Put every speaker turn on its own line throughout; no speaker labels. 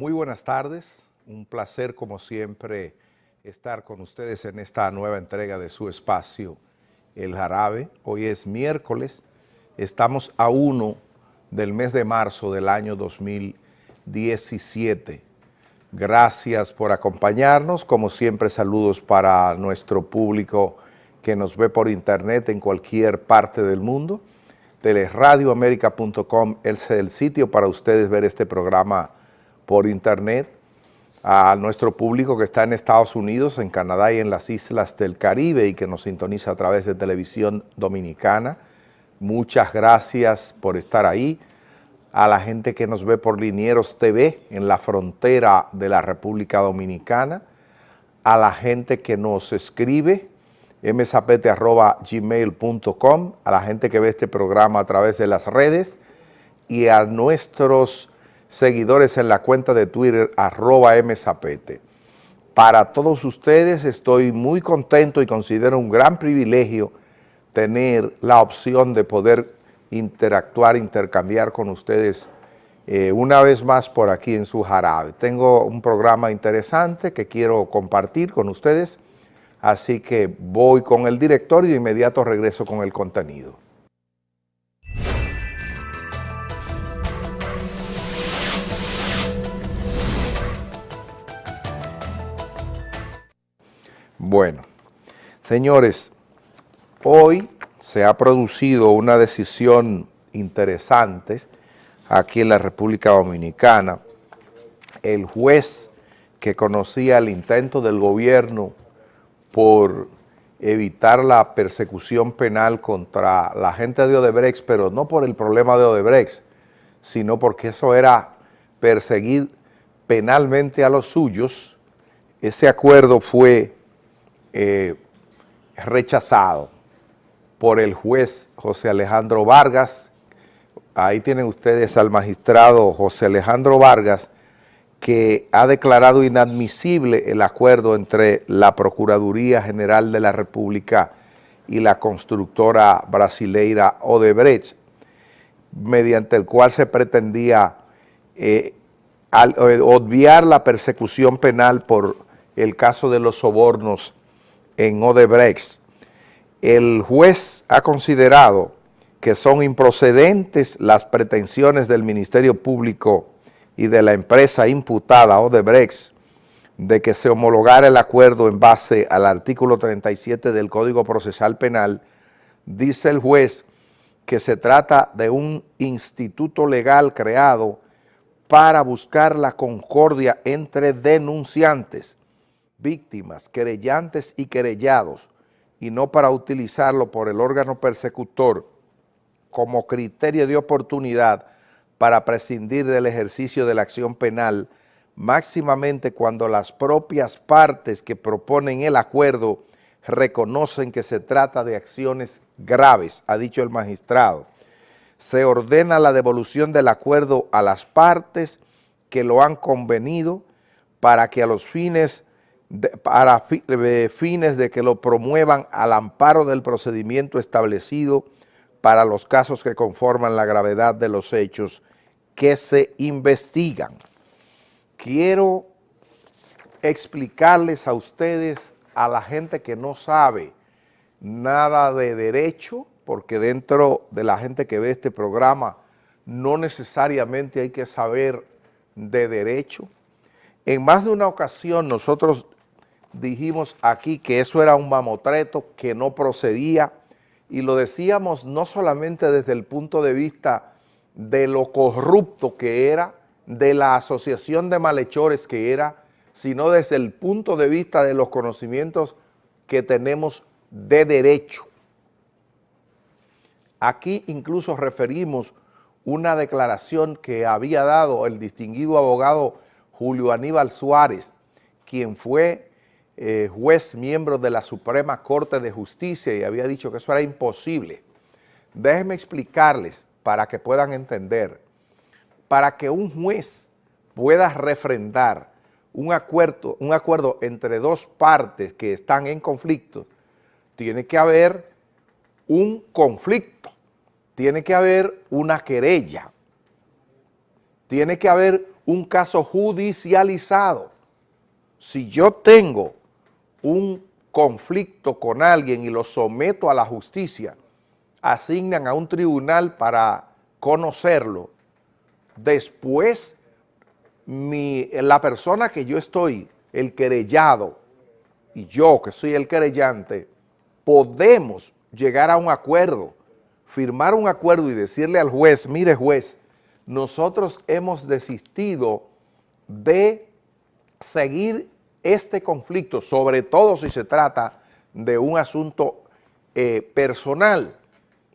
Muy buenas tardes, un placer como siempre estar con ustedes en esta nueva entrega de su espacio, El Jarabe. Hoy es miércoles, estamos a 1 del mes de marzo del año 2017. Gracias por acompañarnos, como siempre saludos para nuestro público que nos ve por internet en cualquier parte del mundo. Teleradioamerica.com es el sitio para ustedes ver este programa por internet. A nuestro público que está en Estados Unidos, en Canadá y en las islas del Caribe y que nos sintoniza a través de Televisión Dominicana, muchas gracias por estar ahí. A la gente que nos ve por Linieros TV en la frontera de la República Dominicana, a la gente que nos escribe mzapete@gmail.com, a la gente que ve este programa a través de las redes y a nuestros seguidores en la cuenta de Twitter @mzapete. Para todos ustedes estoy muy contento y considero un gran privilegio tener la opción de poder interactuar, intercambiar con ustedes una vez más por aquí en su Jarabe. Tengo un programa interesante que quiero compartir con ustedes, así que voy con el director y de inmediato regreso con el contenido. Bueno, señores, hoy se ha producido una decisión interesante aquí en la República Dominicana. El juez que conocía el intento del gobierno por evitar la persecución penal contra la gente de Odebrecht, pero no por el problema de Odebrecht, sino porque eso era perseguir penalmente a los suyos. Ese acuerdo fue rechazado por el juez José Alejandro Vargas. Ahí tienen ustedes al magistrado José Alejandro Vargas, que ha declarado inadmisible el acuerdo entre la Procuraduría General de la República y la constructora brasileira Odebrecht, mediante el cual se pretendía obviar la persecución penal por el caso de los sobornos en Odebrecht. El juez ha considerado que son improcedentes las pretensiones del Ministerio Público y de la empresa imputada Odebrecht de que se homologara el acuerdo en base al artículo 37 del Código Procesal Penal. Dice el juez que se trata de un instituto legal creado para buscar la concordia entre denunciantes, víctimas, querellantes y querellados, y no para utilizarlo por el órgano persecutor como criterio de oportunidad para prescindir del ejercicio de la acción penal, máximamente cuando las propias partes que proponen el acuerdo reconocen que se trata de acciones graves, ha dicho el magistrado. Se ordena la devolución del acuerdo a las partes que lo han convenido para que a los fines de que lo promuevan al amparo del procedimiento establecido para los casos que conforman la gravedad de los hechos que se investigan. Quiero explicarles a ustedes, a la gente que no sabe nada de derecho, porque dentro de la gente que ve este programa no necesariamente hay que saber de derecho. En más de una ocasión nosotros dijimos aquí que eso era un mamotreto, que no procedía, y lo decíamos no solamente desde el punto de vista de lo corrupto que era, de la asociación de malhechores que era, sino desde el punto de vista de los conocimientos que tenemos de derecho. Aquí incluso referimos una declaración que había dado el distinguido abogado Julio Aníbal Suárez, quien fue juez miembro de la Suprema Corte de Justicia, y había dicho que eso era imposible. Déjenme explicarles para que puedan entender. Para que un juez pueda refrendar un acuerdo entre dos partes que están en conflicto, tiene que haber un conflicto, tiene que haber una querella, tiene que haber un caso judicializado. Si yo tengo un conflicto con alguien y lo someto a la justicia, asignan a un tribunal para conocerlo. Después, la persona que yo estoy, el querellado, y yo que soy el querellante, podemos llegar a un acuerdo, firmar un acuerdo y decirle al juez, mire juez, nosotros hemos desistido de seguir este conflicto, sobre todo si se trata de un asunto personal,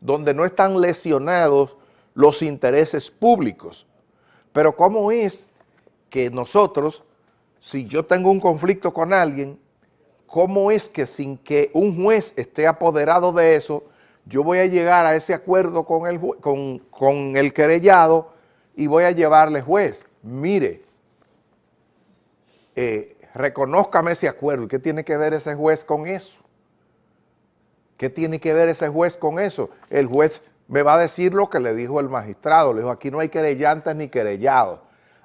donde no están lesionados los intereses públicos. Pero ¿cómo es que nosotros, si yo tengo un conflicto con alguien, cómo es que sin que un juez esté apoderado de eso, yo voy a llegar a ese acuerdo con el querellado y voy a llevarle juez? Mire, reconózcame ese acuerdo. ¿Qué tiene que ver ese juez con eso? ¿Qué tiene que ver ese juez con eso? El juez me va a decir lo que le dijo el magistrado. Le dijo, aquí no hay querellantes ni querellados.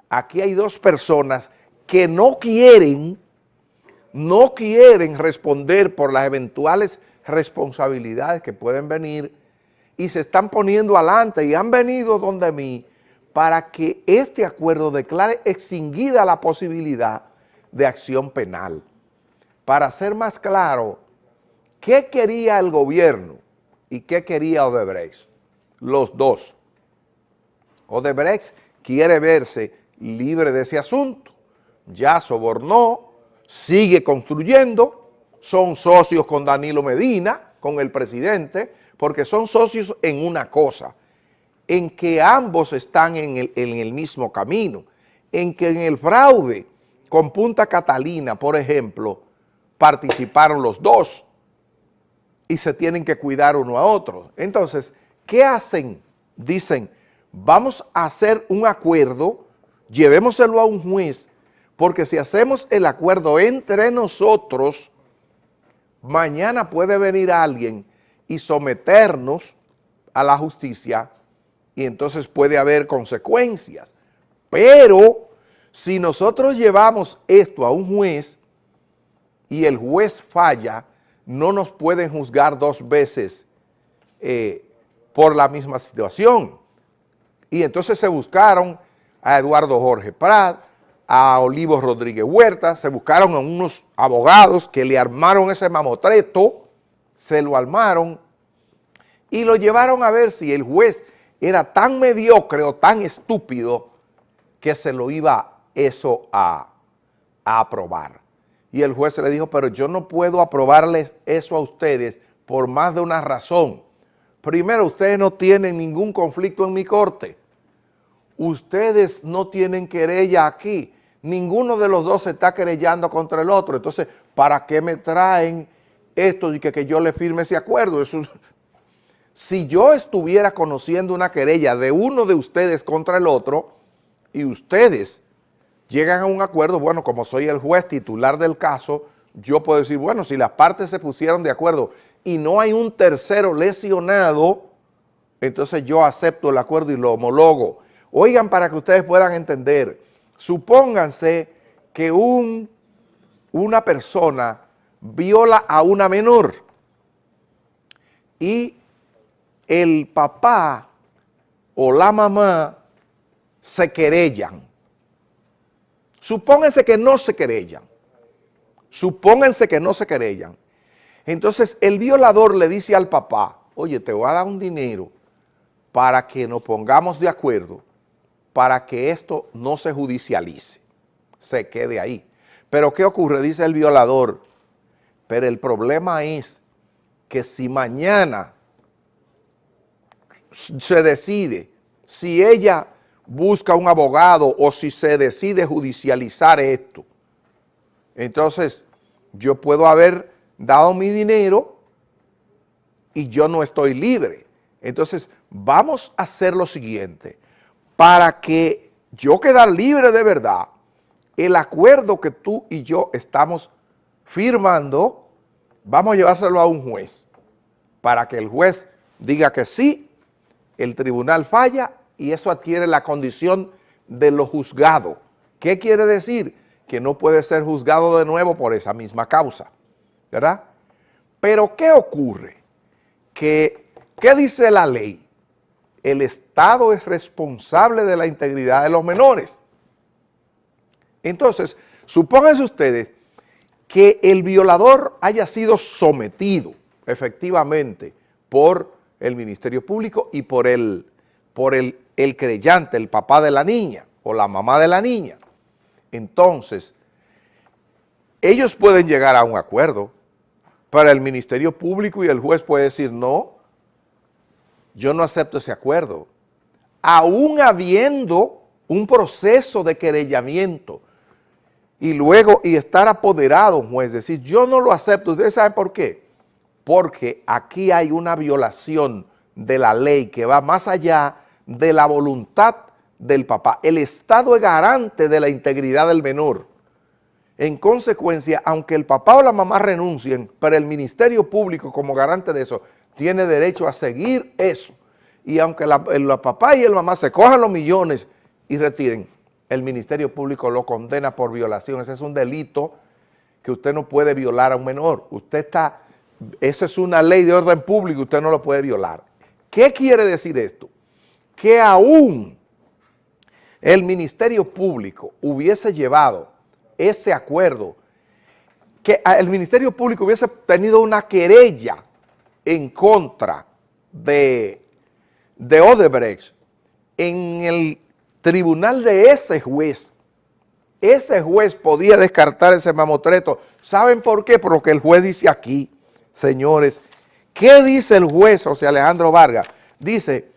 Aquí hay dos personas que no quieren responder por las eventuales responsabilidades que pueden venir y se están poniendo adelante y han venido donde mí para que este acuerdo declare extinguida la posibilidad de acción penal. Para ser más claro, ¿qué quería el gobierno y qué quería Odebrecht? Los dos. Odebrecht quiere verse libre de ese asunto, ya sobornó, sigue construyendo, son socios con Danilo Medina, con el presidente, porque son socios en una cosa, en que ambos están en el mismo camino, en que en el fraude con Punta Catalina, por ejemplo, participaron los dos y se tienen que cuidar uno a otro. Entonces, ¿qué hacen? Dicen, vamos a hacer un acuerdo, llevémoselo a un juez, porque si hacemos el acuerdo entre nosotros, mañana puede venir alguien y someternos a la justicia y entonces puede haber consecuencias. Pero si nosotros llevamos esto a un juez y el juez falla, no nos pueden juzgar dos veces por la misma situación. Y entonces se buscaron a Eduardo Jorge Prat, a Olivo Rodríguez Huerta, se buscaron a unos abogados que le armaron ese mamotreto, se lo armaron y lo llevaron a ver si el juez era tan mediocre o tan estúpido que se lo iba eso a aprobar. Y el juez le dijo, pero yo no puedo aprobarles eso a ustedes por más de una razón. Primero, ustedes no tienen ningún conflicto en mi corte. Ustedes no tienen querella aquí. Ninguno de los dos se está querellando contra el otro. Entonces, ¿para qué me traen esto y que yo le firme ese acuerdo? Si yo estuviera conociendo una querella de uno de ustedes contra el otro y ustedes llegan a un acuerdo, bueno, como soy el juez titular del caso, yo puedo decir, bueno, si las partes se pusieron de acuerdo y no hay un tercero lesionado, entonces yo acepto el acuerdo y lo homologo. Oigan, para que ustedes puedan entender, supónganse que una persona viola a una menor y el papá o la mamá se querellan. Supónganse que no se querellan. Supónganse que no se querellan. Entonces el violador le dice al papá, oye, te voy a dar un dinero para que nos pongamos de acuerdo, para que esto no se judicialice, se quede ahí. Pero ¿qué ocurre? Dice el violador, pero el problema es que si mañana se decide, si ella busca un abogado o si se decide judicializar esto, entonces yo puedo haber dado mi dinero y yo no estoy libre. Entonces vamos a hacer lo siguiente, para que yo quedar libre de verdad, el acuerdo que tú y yo estamos firmando, vamos a llevárselo a un juez, para que el juez diga que sí, el tribunal falla y eso adquiere la condición de lo juzgado. ¿Qué quiere decir? Que no puede ser juzgado de nuevo por esa misma causa, ¿verdad? Pero ¿qué ocurre? ¿Qué dice la ley? El Estado es responsable de la integridad de los menores. Entonces, supónganse ustedes que el violador haya sido sometido efectivamente por el Ministerio Público y por el creyente, el papá de la niña o la mamá de la niña. Entonces, ellos pueden llegar a un acuerdo, pero el Ministerio Público y el juez puede decir, no, yo no acepto ese acuerdo. Aún habiendo un proceso de querellamiento y luego estar apoderado, juez, decir, yo no lo acepto. ¿Ustedes saben por qué? Porque aquí hay una violación de la ley que va más allá de la voluntad del papá. El Estado es garante de la integridad del menor. En consecuencia, aunque el papá o la mamá renuncien, pero el Ministerio Público como garante de eso tiene derecho a seguir eso. Y aunque el papá y el mamá se cojan los millones y retiren, el Ministerio Público lo condena por violación. Ese es un delito que usted no puede violar a un menor. Eso es una ley de orden público, usted no lo puede violar. ¿Qué quiere decir esto? Que aún el Ministerio Público hubiese llevado ese acuerdo, que el Ministerio Público hubiese tenido una querella en contra de Odebrecht en el tribunal de ese juez podía descartar ese mamotreto. ¿Saben por qué? Por lo que el juez dice aquí, señores. ¿Qué dice el juez José Alejandro Vargas? Dice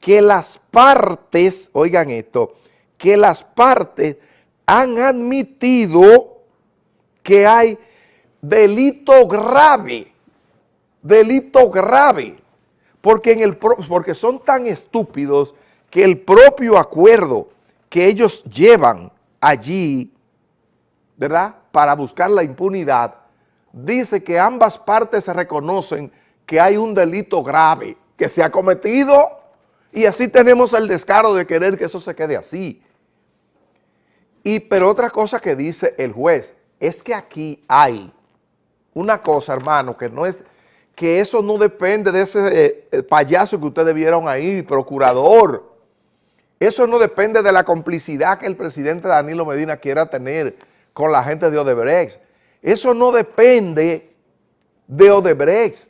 que las partes, oigan esto, que las partes han admitido que hay delito grave, porque son tan estúpidos que el propio acuerdo que ellos llevan allí, ¿verdad?, para buscar la impunidad, dice que ambas partes se reconocen que hay un delito grave que se ha cometido y así tenemos el descaro de querer que eso se quede así. Pero otra cosa que dice el juez es que aquí hay una cosa, hermano, que eso no depende de ese payaso que ustedes vieron ahí, procurador. Eso no depende de la complicidad que el presidente Danilo Medina quiera tener con la gente de Odebrecht. Eso no depende de Odebrecht.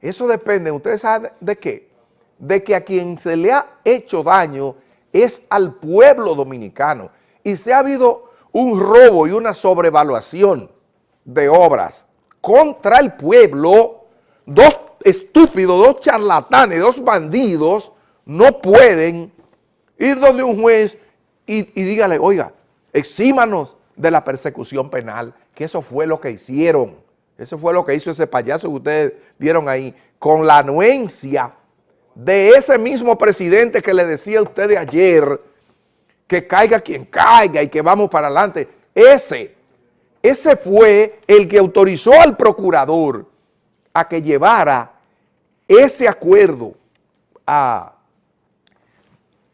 Eso depende, ¿ustedes saben de qué? De que a quien se le ha hecho daño es al pueblo dominicano. Y si ha habido un robo y una sobrevaluación de obras contra el pueblo, dos estúpidos, dos charlatanes, dos bandidos no pueden ir donde un juez y dígale, oiga, exímanos de la persecución penal, que eso fue lo que hicieron. Eso fue lo que hizo ese payaso que ustedes vieron ahí, con la anuencia de ese mismo presidente que le decía a ustedes ayer que caiga quien caiga y que vamos para adelante. Ese fue el que autorizó al procurador a que llevara ese acuerdo a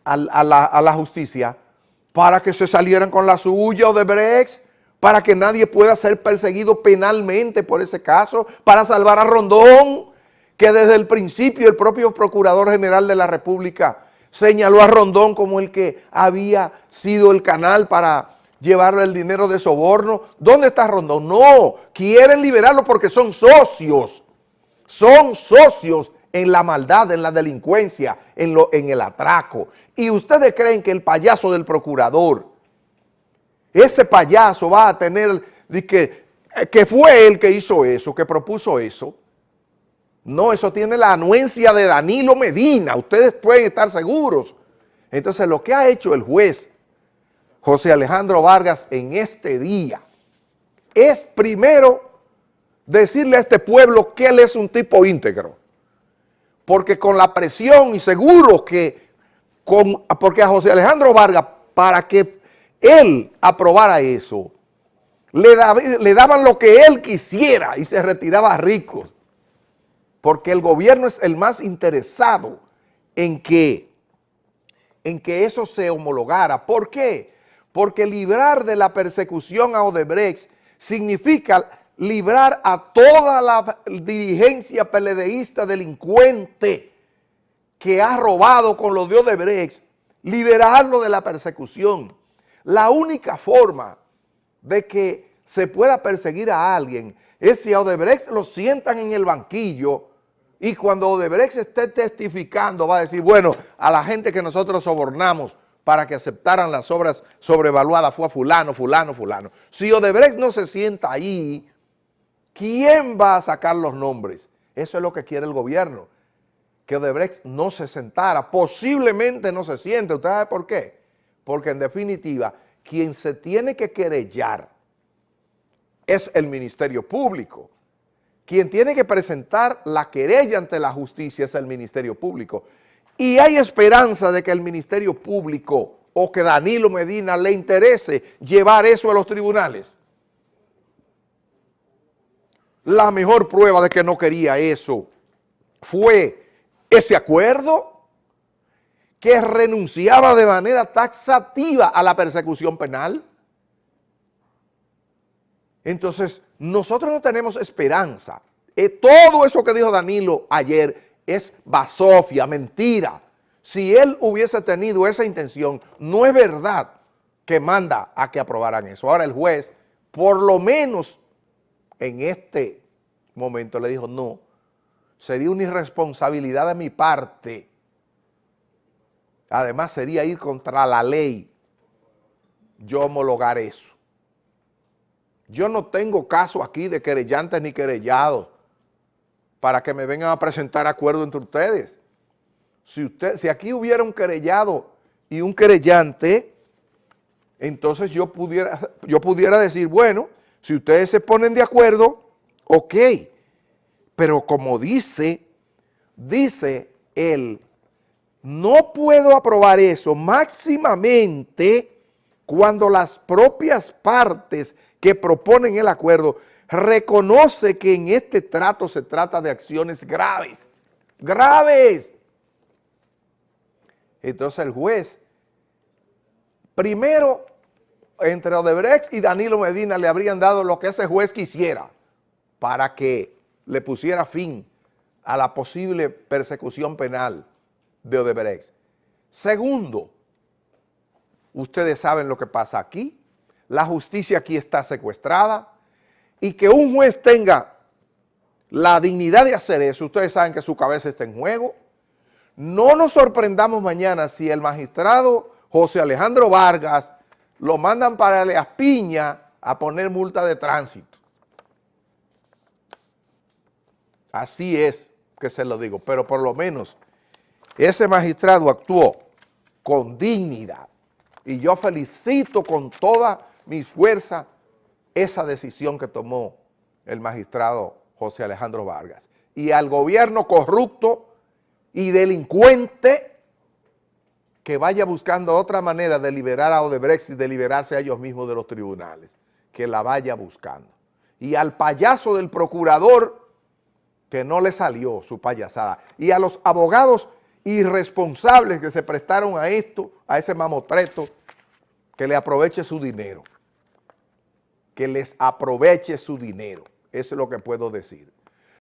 la justicia para que se salieran con la suya Odebrecht, para que nadie pueda ser perseguido penalmente por ese caso, para salvar a Rondón, que desde el principio el propio Procurador General de la República señaló a Rondón como el que había sido el canal para llevarle el dinero de soborno. ¿Dónde está Rondón? No, quieren liberarlo porque son socios en la maldad, en la delincuencia, en el atraco. Y ustedes creen que el payaso del procurador, ese payaso va a tener, que fue él que hizo eso, que propuso eso. No, eso tiene la anuencia de Danilo Medina, ustedes pueden estar seguros. Entonces lo que ha hecho el juez José Alejandro Vargas en este día es primero decirle a este pueblo que él es un tipo íntegro. Porque con la presión y seguro porque a José Alejandro Vargas, para que él aprobara eso, le daban lo que él quisiera y se retiraba rico. Porque el gobierno es el más interesado en que en que eso se homologara. ¿Por qué? Porque librar de la persecución a Odebrecht significa librar a toda la dirigencia PLDista delincuente que ha robado con los de Odebrecht, liberarlo de la persecución. La única forma de que se pueda perseguir a alguien es si a Odebrecht lo sientan en el banquillo y cuando Odebrecht esté testificando va a decir, bueno, a la gente que nosotros sobornamos para que aceptaran las obras sobrevaluadas fue a fulano, fulano, fulano. Si Odebrecht no se sienta ahí, ¿quién va a sacar los nombres? Eso es lo que quiere el gobierno, que Odebrecht no se sentara, posiblemente no se siente. ¿Usted sabe por qué? Porque en definitiva, quien se tiene que querellar es el Ministerio Público. Quien tiene que presentar la querella ante la justicia es el Ministerio Público. Y hay esperanza de que el Ministerio Público o que Danilo Medina le interese llevar eso a los tribunales. La mejor prueba de que no quería eso fue ese acuerdo que renunciaba de manera taxativa a la persecución penal. Entonces, nosotros no tenemos esperanza. Todo eso que dijo Danilo ayer es basofia, mentira. Si él hubiese tenido esa intención, no es verdad que manda a que aprobaran eso. Ahora el juez, por lo menos en este momento, le dijo, no, sería una irresponsabilidad de mi parte. Además, sería ir contra la ley yo homologar eso. Yo no tengo caso aquí de querellantes ni querellados para que me vengan a presentar acuerdo entre ustedes. Si aquí hubiera un querellado y un querellante, entonces yo pudiera decir, bueno, si ustedes se ponen de acuerdo, ok. Pero como dice él, no puedo aprobar eso máximamente cuando las propias partes que proponen el acuerdo reconoce que en este trato se trata de acciones graves, graves. Entonces el juez, primero, entre Odebrecht y Danilo Medina le habrían dado lo que ese juez quisiera para que le pusiera fin a la posible persecución penal de Odebrecht. Segundo, ustedes saben lo que pasa aquí, la justicia aquí está secuestrada y que un juez tenga la dignidad de hacer eso, ustedes saben que su cabeza está en juego. No nos sorprendamos mañana si el magistrado José Alejandro Vargas lo mandan para Elías Piña a poner multa de tránsito. Así es que se lo digo, pero por lo menos ese magistrado actuó con dignidad y yo felicito con toda mi fuerza esa decisión que tomó el magistrado José Alejandro Vargas. Y al gobierno corrupto y delincuente que vaya buscando otra manera de liberar a Odebrecht y de liberarse a ellos mismos de los tribunales, que la vaya buscando. Y al payaso del procurador que no le salió su payasada, y a los abogados irresponsables que se prestaron a esto, a ese mamotreto, que le aproveche su dinero, que les aproveche su dinero, eso es lo que puedo decir.